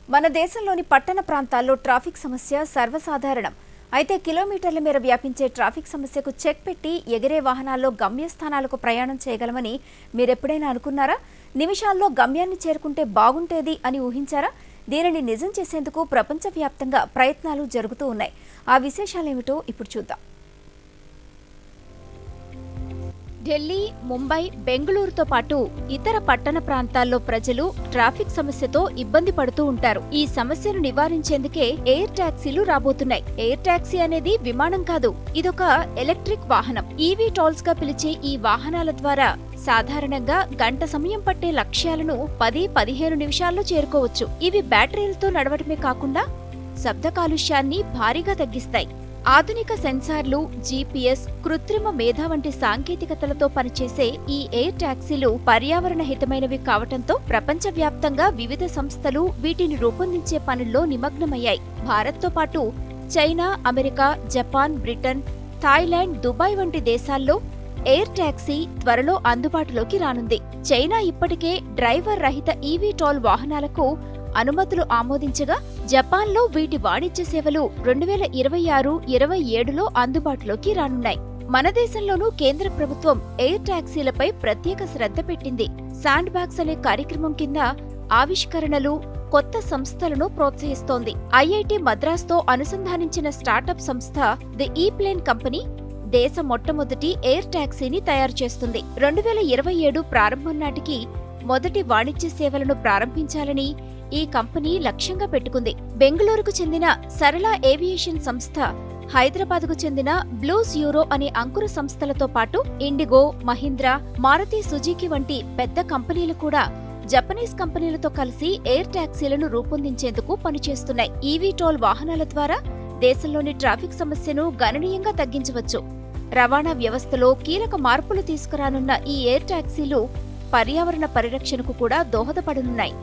మన దేశంలోని పట్టణ ప్రాంతాల్లో ట్రాఫిక్ సమస్య సర్వసాధారణం. అయితే కిలోమీటర్ల మేర వ్యాపించే ట్రాఫిక్ సమస్యకు చెక్ పెట్టి ఎగిరే వాహనాల్లో గమ్యస్థానాలకు ప్రయాణం చేయగలమని మీరెప్పుడైనా అనుకున్నారా? నిమిషాల్లో గమ్యాన్ని చేరుకుంటే బాగుంటేది అని ఊహించారా? దీనిని నిజం చేసేందుకు ప్రపంచవ్యాప్తంగా ప్రయత్నాలు జరుగుతూ ఉన్నాయి. ఆ విశేషాలేమిటో ఇప్పుడు చూద్దాం. ఢిల్లీ, ముంబై, బెంగళూరుతో పాటు ఇతర పట్టణ ప్రాంతాల్లో ప్రజలు ట్రాఫిక్ సమస్యతో ఇబ్బంది పడుతూ ఉంటారు. ఈ సమస్యను నివారించేందుకే ఎయిర్ టాక్సీలు రాబోతున్నాయి. ఎయిర్ టాక్సీ అనేది విమానం కాదు, ఇదొక ఎలక్ట్రిక్ వాహనం. ఈవీ టాల్స్ గా పిలిచే ఈ వాహనాల ద్వారా సాధారణంగా గంట సమయం పట్టే లక్ష్యాలను 10-15 నిమిషాల్లో చేరుకోవచ్చు. ఇవి బ్యాటరీలతో నడవడమే కాకుండా శబ్ద కాలుష్యాన్ని భారీగా తగ్గిస్తాయి. ఆధునిక సెన్సార్లు, జీపీఎస్, కృత్రిమ మేధ వంటి సాంకేతికతలతో పనిచేసే ఈ ఎయిర్ టాక్సీలు పర్యావరణ హితమైనవి కావటంతో ప్రపంచవ్యాప్తంగా వివిధ సంస్థలు వీటిని రూపొందించే పనుల్లో నిమగ్నమయ్యాయి. భారత్తో పాటు China, America, Japan, Britain, Thailand, Dubai వంటి దేశాల్లో ఎయిర్ టాక్సీ త్వరలో అందుబాటులోకి రానుంది. చైనా ఇప్పటికే డ్రైవర్ రహిత ఈవీ టాల్ వాహనాలకు అనుమతులు ఆమోదించగా, జపాన్లో వీటి వాణిజ్య సేవలు 2026-27లో అందుబాటులోకి రానున్నాయి. మన దేశంలోనూ కేంద్ర ప్రభుత్వం ఎయిర్ టాక్సీలపై ప్రత్యేక శ్రద్ధ పెట్టింది. శాండ్ బ్యాగ్స్ అనే కార్యక్రమం కింద ఆవిష్కరణలు, కొత్త సంస్థలను ప్రోత్సహిస్తోంది. ఐఐటి మద్రాస్తో అనుసంధానించిన స్టార్టప్ సంస్థ ది ఈ-ప్లేన్ కంపెనీ దేశ మొట్టమొదటి ఎయిర్ టాక్సీని తయారు చేస్తుంది. 2027 ప్రారంభం నాటికి మొదటి వాణిజ్య సేవలను ప్రారంభించాలని ఈ కంపెనీ లక్ష్యంగా పెట్టుకుంది. బెంగళూరుకు చెందిన సరళ ఏవియేషన్ సంస్థ, హైదరాబాద్కు చెందిన బ్లూస్ యూరో అనే అంకుర సంస్థలతో పాటు ఇండిగో, మహీంద్రా, మారుతి సుజుకి వంటి పెద్ద కంపెనీలు కూడా జపనీస్ కంపెనీలతో కలిసి ఎయిర్ టాక్సీలను రూపొందించేందుకు పనిచేస్తున్నాయి. ఈవీ టోల్ వాహనాల ద్వారా దేశంలోని ట్రాఫిక్ సమస్యను గణనీయంగా తగ్గించవచ్చు. రవాణా వ్యవస్థలో కీలక మార్పులు తీసుకురానున్న ఈ ఎయిర్ టాక్సీలు పర్యావరణ పరిరక్షణకు కూడా దోహదపడనున్నాయి.